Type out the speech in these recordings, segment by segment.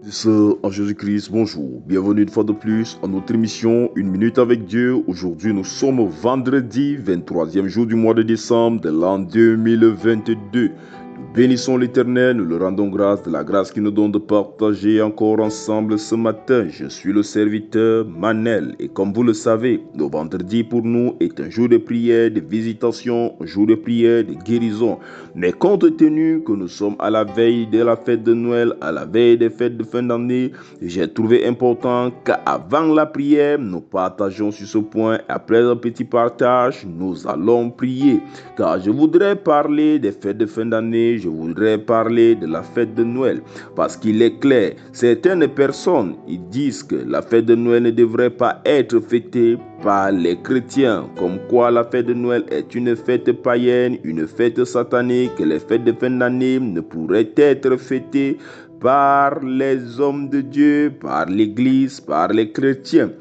Sœurs en Jésus-Christ, bonjour. Bienvenue une fois de plus à notre émission Une minute avec Dieu. Aujourd'hui, nous sommes au vendredi 23e jour du mois de décembre de l'an 2022. Nous bénissons l'Éternel, nous le rendons grâce de la grâce qu'il nous donne de partager encore ensemble ce matin. Je suis le serviteur Manel et comme vous le savez, le vendredi pour nous est un jour de prière, de visitation, un jour de prière, de guérison. Mais compte tenu que nous sommes à la veille de la fête de Noël, à la veille des fêtes de fin d'année, j'ai trouvé important qu'avant la prière, nous partageons sur ce point. Après un petit partage, nous allons prier. Car je voudrais parler des fêtes de fin d'année, je voudrais parler de la fête de Noël. Parce qu'il est clair, certaines personnes, ils disent que la fête de Noël ne devrait pas être fêtée par les chrétiens, comme quoi la fête de Noël est une fête païenne, une fête satanique, que les fêtes de fin d'année ne pourraient être fêtées par les hommes de Dieu, par l'Église, par les chrétiens.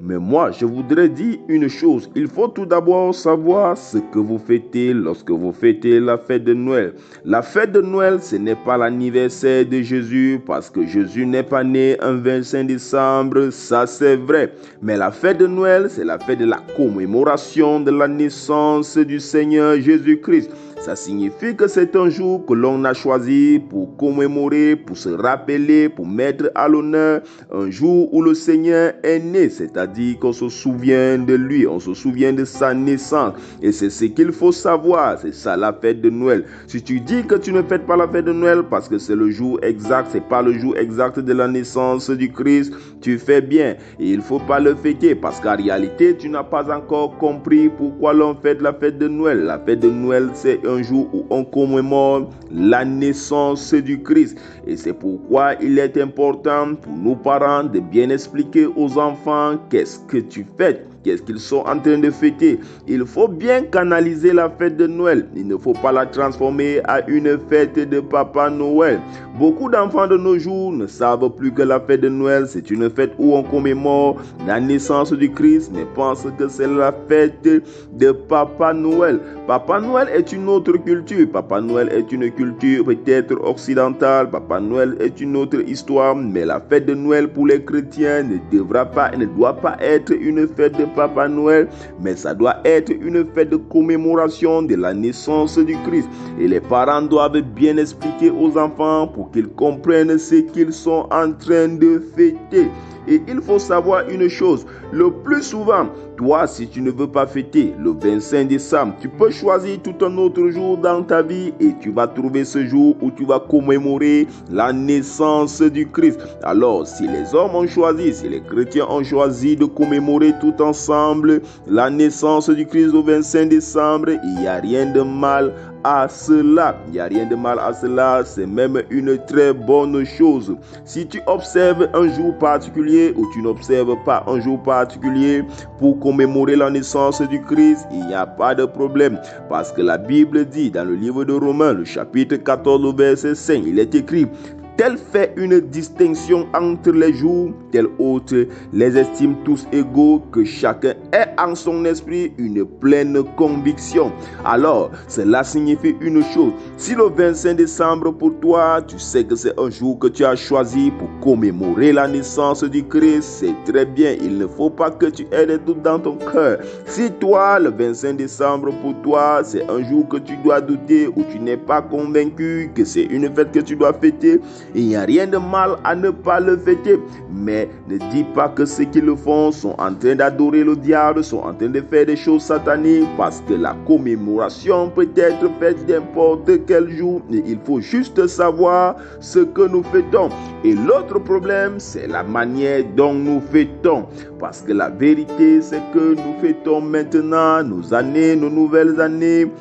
Mais moi, je voudrais dire une chose. Il faut tout d'abord savoir ce que vous fêtez lorsque vous fêtez la fête de Noël. La fête de Noël, ce n'est pas l'anniversaire de Jésus parce que Jésus n'est pas né un 25 décembre, ça c'est vrai. Mais la fête de Noël, c'est la fête de la commémoration de la naissance du Seigneur Jésus-Christ. Ça signifie que c'est un jour que l'on a choisi pour commémorer, pour se rappeler, pour mettre à l'honneur un jour où le Seigneur est né, c'est-à-dire qu'on se souvient de lui, on se souvient de sa naissance. Et c'est ce qu'il faut savoir, c'est ça la fête de Noël. Si tu dis que tu ne fêtes pas la fête de Noël parce que c'est le jour exact, c'est pas le jour exact de la naissance du Christ, tu fais bien. Et il ne faut pas le fêter parce qu'en réalité, tu n'as pas encore compris pourquoi l'on fête la fête de Noël. La fête de Noël, c'est un jour où on commémore la naissance du Christ. Et c'est pourquoi il est important pour nos parents de bien expliquer aux enfants qu'est-ce que tu fêtes. Qu'est-ce qu'ils sont en train de fêter? Il faut bien canaliser la fête de Noël. Il ne faut pas la transformer à une fête de Papa Noël. Beaucoup d'enfants de nos jours ne savent plus que la fête de Noël, c'est une fête où on commémore la naissance du Christ, mais pensent que c'est la fête de Papa Noël. Papa Noël est une autre culture. Papa Noël est une culture peut-être occidentale. Papa Noël est une autre histoire. Mais la fête de Noël pour les chrétiens ne doit pas être une fête de Papa Noël, mais ça doit être une fête de commémoration de la naissance du Christ. Et les parents doivent bien expliquer aux enfants pour qu'ils comprennent ce qu'ils sont en train de fêter. Et il faut savoir une chose, le plus souvent, toi, si tu ne veux pas fêter le 25 décembre, tu peux choisir tout un autre jour dans ta vie et tu vas trouver ce jour où tu vas commémorer la naissance du Christ. Alors, si les hommes ont choisi, si les chrétiens ont choisi de commémorer tout ensemble la naissance du Christ au 25 décembre, il n'y a rien de mal à cela. Il n'y a rien de mal à cela, c'est même une très bonne chose. Si tu observes un jour particulier ou tu n'observes pas un jour particulier pour commémorer la naissance du Christ, il n'y a pas de problème. Parce que la Bible dit dans le livre de Romains, le chapitre 14, verset 5, il est écrit: tel fait une distinction entre les jours, tel autre les estime tous égaux, que chacun ait en son esprit une pleine conviction. Alors, cela signifie une chose. Si le 25 décembre pour toi, tu sais que c'est un jour que tu as choisi pour commémorer la naissance du Christ, c'est très bien. Il ne faut pas que tu aies des doutes dans ton cœur. Si toi, le 25 décembre pour toi, c'est un jour que tu dois douter ou tu n'es pas convaincu que c'est une fête que tu dois fêter, il n'y a rien de mal à ne pas le fêter. Mais ne dis pas que ceux qui le font sont en train d'adorer le diable, sont en train de faire des choses sataniques, parce que la commémoration peut être faite n'importe quel jour. Et il faut juste savoir ce que nous fêtons. Et l'autre problème, c'est la manière dont nous fêtons. Parce que la vérité, c'est que nous fêtons maintenant nos années, nos nouvelles années,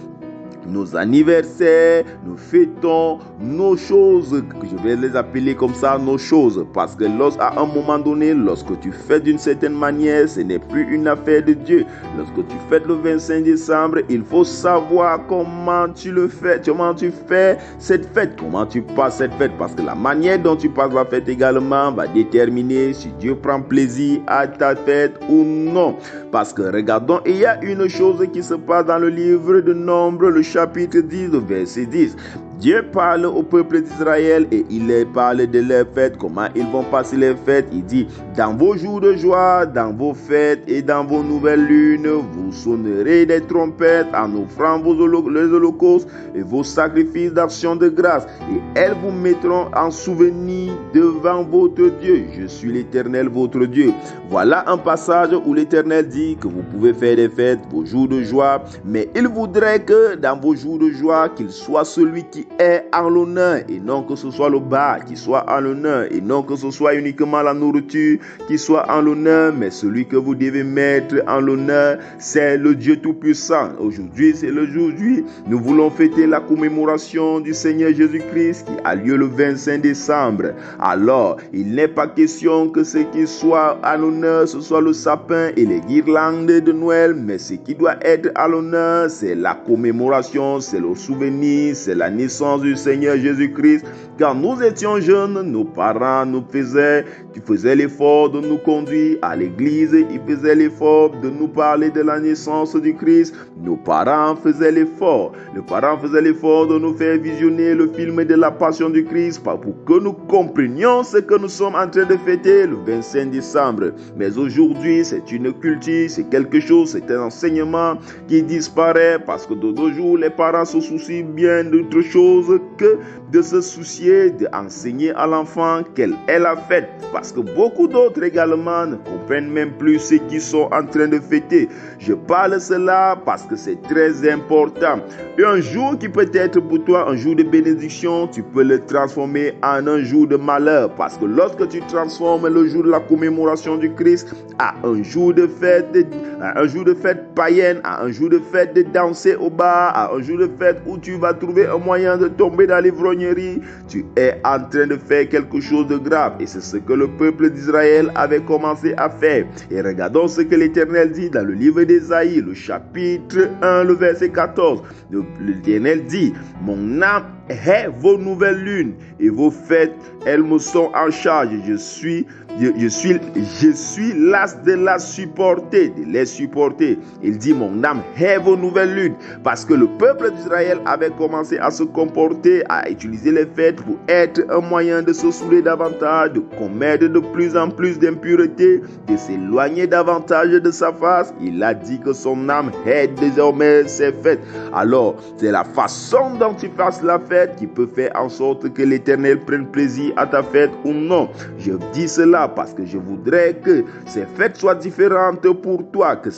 nos anniversaires, nous fêtons nos choses, je vais les appeler comme ça, nos choses, parce que à un moment donné, lorsque tu fêtes d'une certaine manière, ce n'est plus une affaire de Dieu. Lorsque tu fêtes le 25 décembre, il faut savoir comment tu le fais, comment tu fais cette fête, comment tu passes cette fête, parce que la manière dont tu passes la fête également va déterminer si Dieu prend plaisir à ta fête ou non. Parce que regardons, il y a une chose qui se passe dans le livre de Nombre, le chapitre 10, verset 10. Dieu parle au peuple d'Israël et il leur parle de leurs fêtes, comment ils vont passer les fêtes. Il dit, dans vos jours de joie, dans vos fêtes et dans vos nouvelles lunes, vous sonnerez des trompettes en offrant les holocaustes et vos sacrifices d'action de grâce. Et elles vous mettront en souvenir devant votre Dieu. Je suis l'Éternel, votre Dieu. Voilà un passage où l'Éternel dit que vous pouvez faire des fêtes, vos jours de joie, mais il voudrait que dans vos jours de joie, qu'il soit celui qui est en l'honneur et non que ce soit le bas qui soit en l'honneur et non que ce soit uniquement la nourriture qui soit en l'honneur, mais celui que vous devez mettre en l'honneur, c'est le Dieu Tout-Puissant. Aujourd'hui, c'est le jour J. Nous voulons fêter la commémoration du Seigneur Jésus-Christ qui a lieu le 25 décembre. Alors, il n'est pas question que ce qui soit à l'honneur, ce soit le sapin et les guirlandes de Noël, mais ce qui doit être à l'honneur, c'est la commémoration, c'est le souvenir, c'est la naissance du Seigneur Jésus-Christ. Quand nous étions jeunes, nos parents nous faisaient l'effort de nous conduire à l'église, ils faisaient l'effort de nous parler de la naissance du Christ. Nos parents faisaient l'effort. Les parents faisaient l'effort de nous faire visionner le film de la Passion du Christ pour que nous comprenions ce que nous sommes en train de fêter le 25 décembre. Mais aujourd'hui, c'est une culture, c'est quelque chose, c'est un enseignement qui disparaît parce que de nos jours, les parents se soucient bien d'autre chose que de se soucier d'enseigner à l'enfant quelle est la fête. Parce que beaucoup d'autres également ne comprennent même plus ce qu'ils sont en train de fêter. Je parle cela parce que c'est très important. Et un jour qui peut être pour toi un jour de bénédiction, tu peux le transformer en un jour de malheur. Parce que lorsque tu transformes le jour de la commémoration du Christ à un jour de fête, païenne, à un jour de fête de danser au bar, à un jour de fête où tu vas trouver un moyen de tomber dans l'ivrognerie, tu es en train de faire quelque chose de grave. Et c'est ce que le peuple d'Israël avait commencé à faire. Et regardons ce que l'Éternel dit dans le livre d'Ésaïe, le chapitre 1, le verset 14. L'Éternel dit, mon âme hait vos nouvelles lunes et vos fêtes, elles me sont en charge. Je suis las de les supporter. Il dit, mon âme hait vos nouvelles lunes, parce que le peuple d'Israël avait commencé à se comporter, à utiliser les fêtes pour être un moyen de se saouler davantage, de commettre de plus en plus d'impuretés, de s'éloigner davantage de sa face. Il a dit que son âme hait désormais ses fêtes. Alors, c'est la façon dont tu fasses la fête qui peut faire en sorte que l'Éternel prenne plaisir à ta fête ou non. Je dis cela parce que je voudrais que ces fêtes soient différentes pour toi, que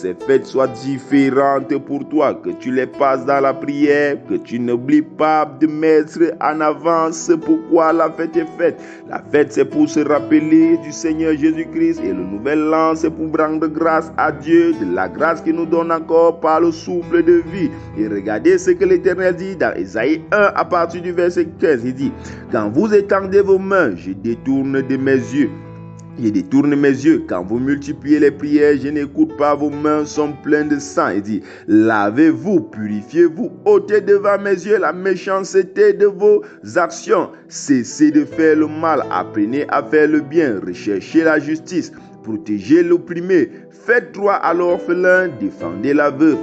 tu les passes dans la prière, que tu n'oublies pas de mettre en avance pourquoi la fête est faite. La fête, c'est pour se rappeler du Seigneur Jésus-Christ, et le nouvel an, c'est pour rendre grâce à Dieu de la grâce qu'il nous donne encore par le souffle de vie. Et regardez ce que l'Éternel dit dans Ésaïe 1 à partir du verset 15. Il dit, quand vous étendez vos mains, je détourne mes yeux. Quand vous multipliez les prières, je n'écoute pas. Vos mains sont pleines de sang. Il dit, lavez-vous, purifiez-vous, ôtez devant mes yeux la méchanceté de vos actions. Cessez de faire le mal, apprenez à faire le bien, recherchez la justice, protégez l'opprimé, faites droit à l'orphelin, défendez la veuve.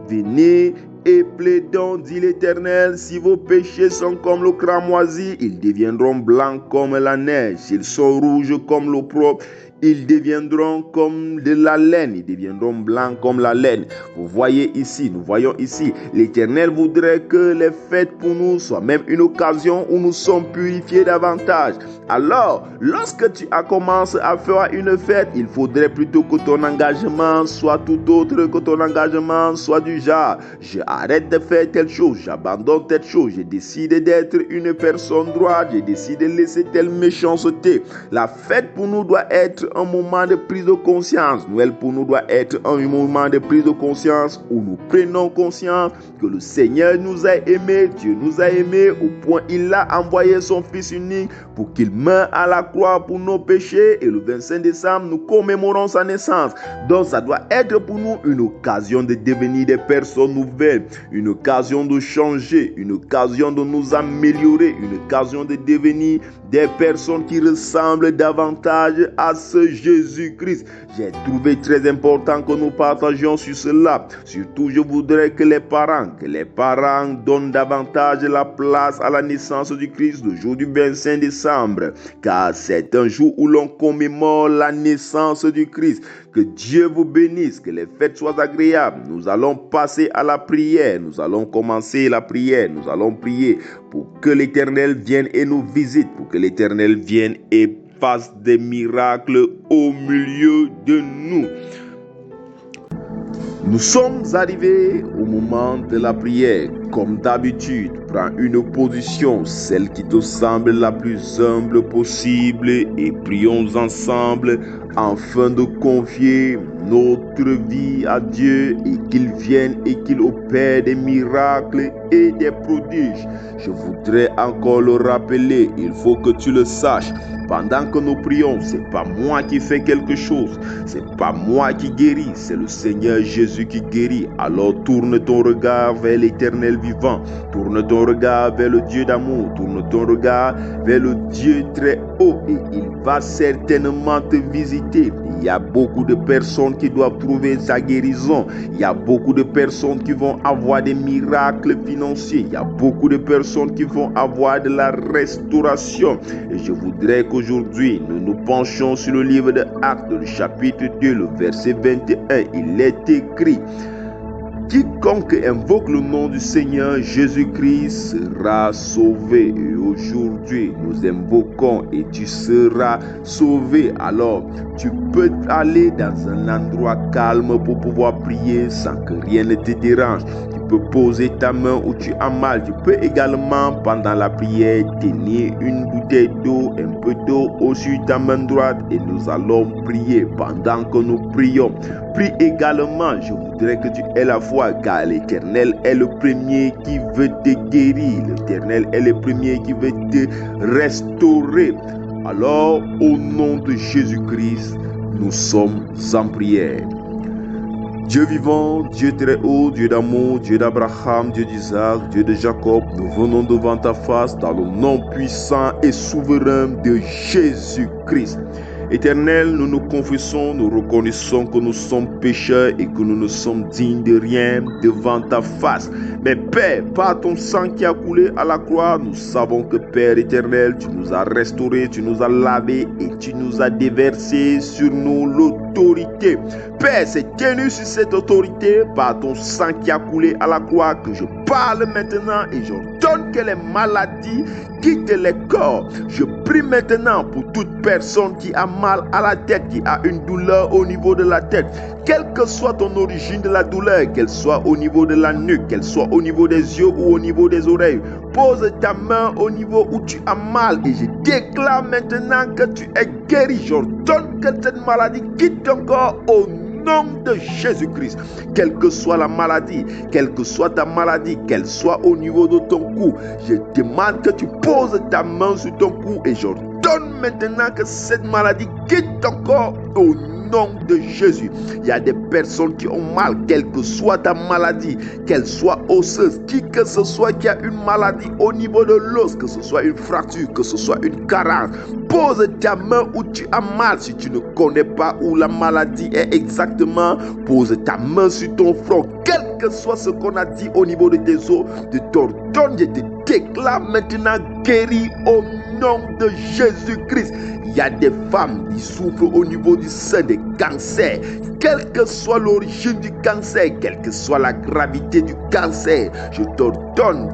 Venez et plaidons, dit l'Éternel. Si vos péchés sont comme le cramoisi, ils deviendront blancs comme la neige. S'ils sont rouges comme l'opprobre, ils deviendront comme de la laine, ils deviendront blancs comme la laine. Nous voyons ici, l'Éternel voudrait que les fêtes pour nous soient même une occasion où nous sommes purifiés davantage. Alors, lorsque tu commences à faire une fête, il faudrait plutôt que ton engagement soit tout autre, que ton engagement soit du genre, je arrête de faire telle chose, j'abandonne telle chose, je décide d'être une personne droite, je décide de laisser telle méchanceté. La fête pour nous doit être un moment de prise de conscience. Noël pour nous doit être un moment de prise de conscience où nous prenons conscience que le Seigneur nous a aimés, Dieu nous a aimés au point il a envoyé son Fils unique pour qu'il meure à la croix pour nos péchés, et le 25 décembre nous commémorons sa naissance. Donc ça doit être pour nous une occasion de devenir des personnes nouvelles, une occasion de changer, une occasion de nous améliorer, une occasion de devenir des personnes qui ressemblent davantage à puissance Jésus-Christ. J'ai trouvé très important que nous partagions sur cela. Surtout, je voudrais que les parents donnent davantage la place à la naissance du Christ le jour du 25 décembre, car c'est un jour où l'on commémore la naissance du Christ. Que Dieu vous bénisse, que les fêtes soient agréables. Nous allons passer à la prière. Nous allons commencer la prière. Nous allons prier pour que l'Éternel vienne et nous visite, pour que l'Éternel vienne et fasse des miracles au milieu de nous. Nous sommes arrivés au moment de la prière. Comme d'habitude, prends une position, celle qui te semble la plus humble possible, et prions ensemble afin de confier notre vie à Dieu et qu'il vienne et qu'il opère des miracles et des prodiges. Je voudrais encore le rappeler, il faut que tu le saches. Pendant que nous prions, c'est pas moi qui fais quelque chose, c'est pas moi qui guéris, c'est le Seigneur Jésus qui guérit. Alors tourne ton regard vers l'Éternel vivant, tourne ton regard vers le Dieu d'amour, tourne ton regard vers le Dieu très haut et il va certainement te visiter. Il y a beaucoup de personnes qui doivent trouver sa guérison, il y a beaucoup de personnes qui vont avoir des miracles financiers, il y a beaucoup de personnes qui vont avoir de la restauration. Et je voudrais qu'aujourd'hui nous nous penchions sur le livre de Actes, le chapitre 2, le verset 21. Il est écrit: quiconque invoque le nom du Seigneur Jésus-Christ sera sauvé. Et aujourd'hui, nous invoquons et tu seras sauvé. Alors, tu peux aller dans un endroit calme pour pouvoir prier sans que rien ne te dérange. Tu peux poser ta main où tu as mal. Tu peux également, pendant la prière, tenir une bouteille d'eau, un peu d'eau au-dessus de ta main droite et nous allons prier. Pendant que nous prions, prie également. Je voudrais que tu aies la foi, car l'Éternel est le premier qui veut te guérir. L'Éternel est le premier qui veut te restaurer. Alors, au nom de Jésus-Christ, nous sommes en prière. Dieu vivant, Dieu très haut, Dieu d'amour, Dieu d'Abraham, Dieu d'Isaac, Dieu de Jacob, nous venons devant ta face dans le nom puissant et souverain de Jésus-Christ. Éternel, nous nous confessons, nous reconnaissons que nous sommes pécheurs et que nous ne sommes dignes de rien devant ta face. Mais Père, par ton sang qui a coulé à la croix, nous savons que Père éternel, tu nous as restaurés, tu nous as lavés et tu nous as déversé sur nous l'autorité. Père, c'est tenu sur cette autorité par ton sang qui a coulé à la croix que je parle maintenant et j'ordonne que les maladies quittent les corps. Je prie maintenant pour toute personne qui a mal à la tête, qui a une douleur au niveau de la tête. Quelle que soit ton origine de la douleur, qu'elle soit au niveau de la nuque, qu'elle soit au niveau des yeux ou au niveau des oreilles, pose ta main au niveau où tu as mal et je déclare maintenant que tu es guéri. J'ordonne que cette maladie quitte ton corps au nom de Jésus-Christ. Quelle que soit la maladie, quelle que soit ta maladie, qu'elle soit au niveau de ton cou, je demande que tu poses ta main sur ton cou et j'ordonne maintenant que cette maladie quitte ton corps au nom de Jésus. Il y a des personnes qui ont mal, quelle que soit ta maladie, qu'elle soit osseuse, qui que ce soit qui a une maladie au niveau de l'os, que ce soit une fracture, que ce soit une carence, pose ta main où tu as mal. Si tu ne connais pas où la maladie est exactement, pose ta main sur ton front. Quel que soit ce qu'on a dit au niveau de tes os, de t'ordonne, je te déclare maintenant guéri au nom de Jésus-Christ. Il y a des femmes qui souffrent au niveau du sein, des cancers. Quelle que soit l'origine du cancer, quelle que soit la gravité du cancer, je t'ordonne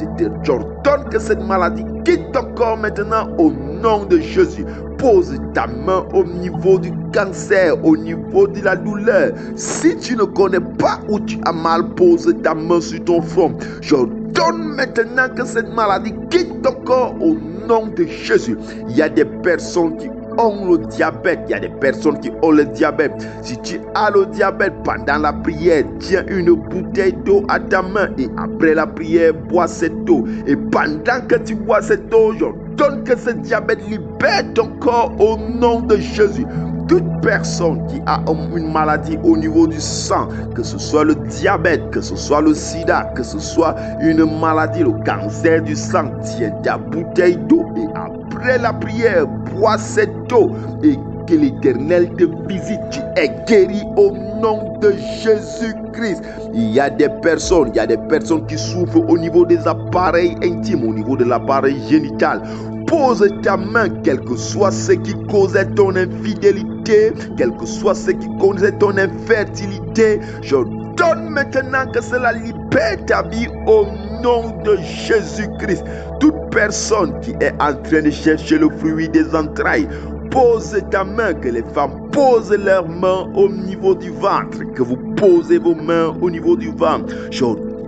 que cette maladie quitte ton corps maintenant au nom de Jésus. Pose ta main au niveau du cancer, au niveau de la douleur. Si tu ne connais pas où tu as mal, pose ta main sur ton front. J'ordonne maintenant que cette maladie quitte ton corps au nom de Jésus. Il y a des personnes qui ont le diabète, il y a des personnes qui ont le diabète. Si tu as le diabète, pendant la prière, tiens une bouteille d'eau à ta main et après la prière, bois cette eau. Et pendant que tu bois cette eau, j'ordonne que ce diabète libère ton corps au nom de Jésus. Toute personne qui a une maladie au niveau du sang, que ce soit le diabète, que ce soit le sida, que ce soit une maladie, le cancer du sang, tiens ta bouteille d'eau et après la prière, bois cette eau et que l'Éternel te visite. Tu es guéri au nom de Jésus-Christ. Il y a des personnes qui souffrent au niveau des appareils intimes, au niveau de l'appareil génital. Pose ta main, quel que soit ce qui causait ton infidélité, quel que soit ce qui causait ton infertilité. Je donne maintenant que cela libère ta vie au nom de Jésus-Christ. Toute personne qui est en train de chercher le fruit des entrailles, pose ta main, que les femmes posent leurs mains au niveau du ventre, que vous posez vos mains au niveau du ventre. Je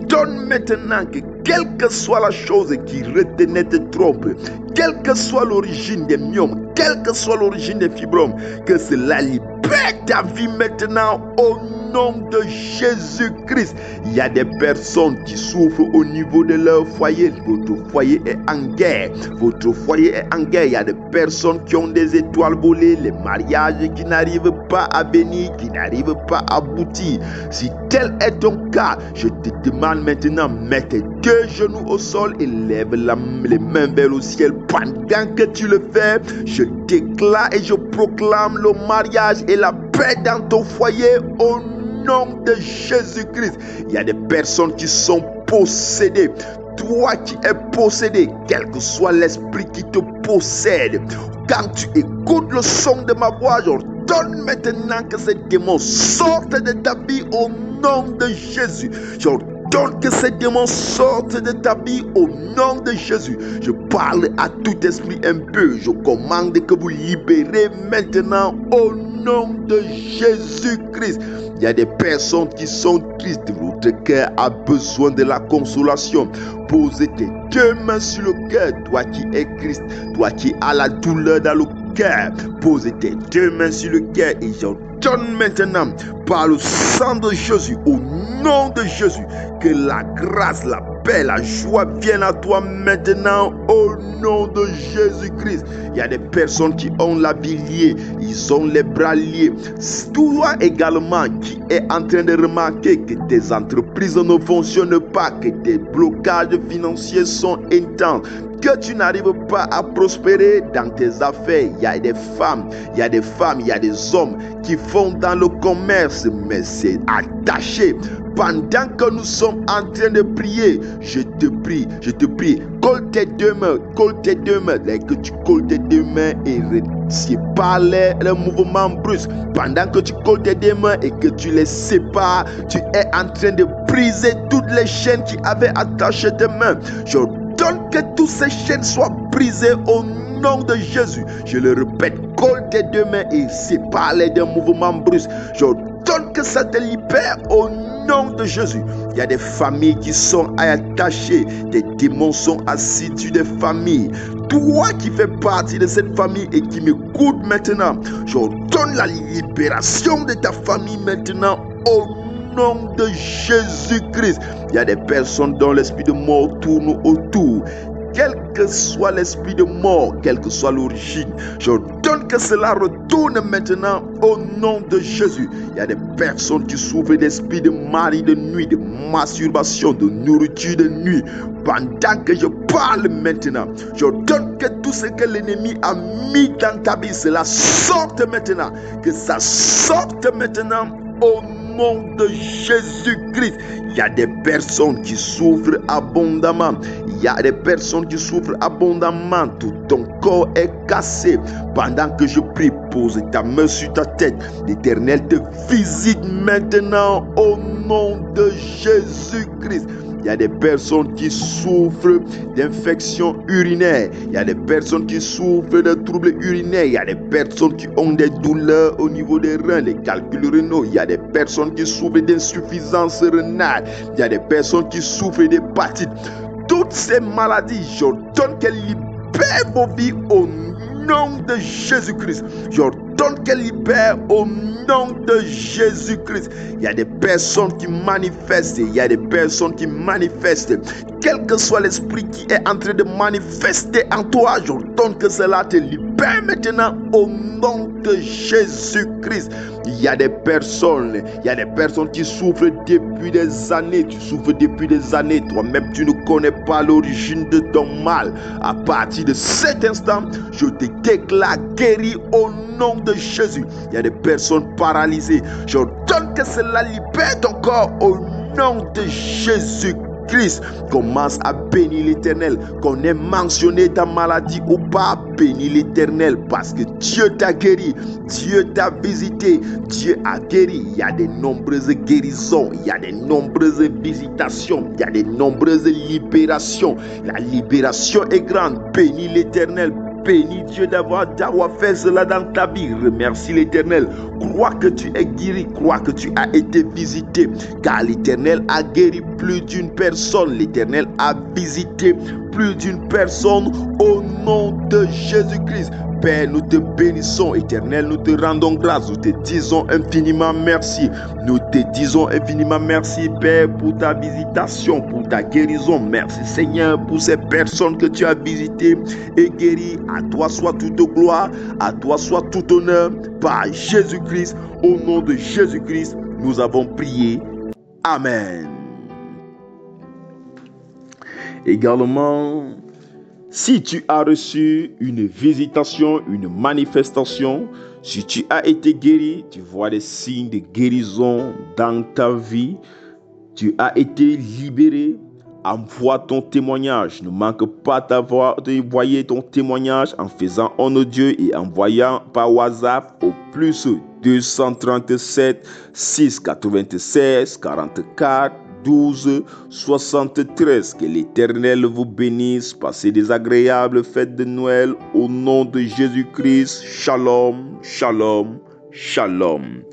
donne maintenant que quelle que soit la chose qui retenait tes trompes, quelle que soit l'origine des myomes, quelle que soit l'origine des fibromes, que cela libère ta vie maintenant au nom de Jésus-Christ. Il y a des personnes qui souffrent au niveau de leur foyer. Votre foyer est en guerre. Votre foyer est en guerre. Il y a des personnes qui ont des étoiles volées, les mariages qui n'arrivent pas à venir, qui n'arrivent pas à aboutir. Si tel est ton cas, je te demande maintenant, mets tes deux genoux au sol et lève les mains vers le ciel. Pendant que tu le fais, je déclare et je proclame le mariage et la paix dans ton foyer au nom de Jésus-Christ. Il y a des personnes qui sont possédées. Toi qui es possédé, quel que soit l'esprit qui te possède, quand tu écoutes le son de ma voix, j'ordonne maintenant que ces démons sortent de ta vie au nom de Jésus. J'ordonne que ces démons sortent de ta vie au nom de Jésus. Je parle à tout esprit impur. Je commande que vous libérez maintenant au nom de Jésus-Christ. Il y a des personnes qui sont tristes. Votre cœur a besoin de la consolation. Posez tes deux mains sur le cœur. Toi qui es Christ, toi qui as la douleur dans le cœur, posez tes deux mains sur le cœur et j'ordonne maintenant par le sang de Jésus, au nom de Jésus, que la grâce, la paix, la joie viennent à toi maintenant au nom de Jésus-Christ. Il y a des personnes qui ont la vie liée, ils ont les bras liés. Toi également qui es en train de remarquer que tes entreprises ne fonctionnent pas, que tes blocages financiers sont intenses, que tu n'arrives pas à prospérer dans tes affaires. Il y a des femmes, il y a des hommes qui font dans le commerce, mais c'est attaché. Pendant que nous sommes en train de prier, je te prie, colle tes deux mains, dès que tu colles tes deux mains et sépare le mouvement brusque. Pendant que tu colles tes deux mains et que tu les sépares, tu es en train de briser toutes les chaînes qui avaient attaché tes mains. Je donne que toutes ces chaînes soient brisées au nom de Jésus. Je le répète, colle tes deux mains et sépare-les d'un mouvement brusque. Je donne que ça te libère au nom de Jésus. Il y a des familles qui sont attachées. Des démons sont assis sur des familles. Toi qui fais partie de cette famille et qui m'écoute maintenant, je donne la libération de ta famille maintenant au nom de Jésus-Christ. Il y a des personnes dont l'esprit de mort tourne autour. Quel que soit l'esprit de mort, quelle que soit l'origine, je donne que cela retourne maintenant au nom de Jésus. Il y a des personnes qui souffrent d'esprit de mari de nuit, de masturbation, de nourriture de nuit. Pendant que je parle maintenant, je donne que tout ce que l'ennemi a mis dans ta vie, cela sorte maintenant. Que ça sorte maintenant au nom de Jésus-Christ. Il y a des personnes qui souffrent abondamment. Il y a des personnes qui souffrent abondamment. Tout ton corps est cassé. Pendant que je prie, pose ta main sur ta tête. L'Éternel te visite maintenant au nom de Jésus-Christ. Il y a des personnes qui souffrent d'infections urinaires. Il y a des personnes qui souffrent de troubles urinaires. Il y a des personnes qui ont des douleurs au niveau des reins, les calculs rénaux. Il y a des personnes qui souffrent d'insuffisance rénale. Il y a des personnes qui souffrent d'hépatite. Toutes ces maladies, j'ordonne qu'elles libèrent vos vies au nom de Jésus-Christ. J'ordonne qu'elles libèrent au nom de Jésus-Christ. Il y a des personnes qui manifestent. Il y a des personnes qui manifestent. Quel que soit l'esprit qui est en train de manifester en toi, j'ordonne que cela te libère maintenant au nom de Jésus-Christ. Il y a des personnes qui souffrent depuis des années. Tu souffres depuis des années. Toi-même, tu ne connais pas l'origine de ton mal. À partir de cet instant, je te déclare guéri au nom de Jésus. Il y a des personnes paralysées. J'ordonne que cela libère ton corps au nom de Jésus-Christ. Commence à bénir l'Éternel. Qu'on ait mentionné ta maladie ou pas, bénis l'Éternel parce que Dieu t'a guéri. Dieu t'a visité. Dieu a guéri. Il y a de nombreuses guérisons. Il y a de nombreuses visitations. Il y a de nombreuses libérations. La libération est grande. Bénis l'Éternel. Bénis Dieu d'avoir fait cela dans ta vie. Remercie l'Éternel. Crois que tu es guéri. Crois que tu as été visité. Car l'Éternel a guéri plus d'une personne. L'Éternel a visité plus d'une personne au nom de Jésus-Christ. Père, nous te bénissons, Éternel, nous te rendons grâce, nous te disons infiniment merci. Nous te disons infiniment merci, Père, pour ta visitation, pour ta guérison. Merci, Seigneur, pour ces personnes que tu as visitées et guéries. À toi soit toute gloire, à toi soit tout honneur, par Jésus-Christ. Au nom de Jésus-Christ, nous avons prié. Amen. Également, si tu as reçu une visitation, une manifestation, si tu as été guéri, tu vois des signes de guérison dans ta vie, tu as été libéré, envoie ton témoignage. Ne manque pas d'envoyer ton témoignage en faisant un audio et envoyant par WhatsApp au plus 237 696 44 12 73. Que l'Éternel vous bénisse. Passez des agréables fêtes de Noël au nom de Jésus-Christ. Shalom, shalom, shalom.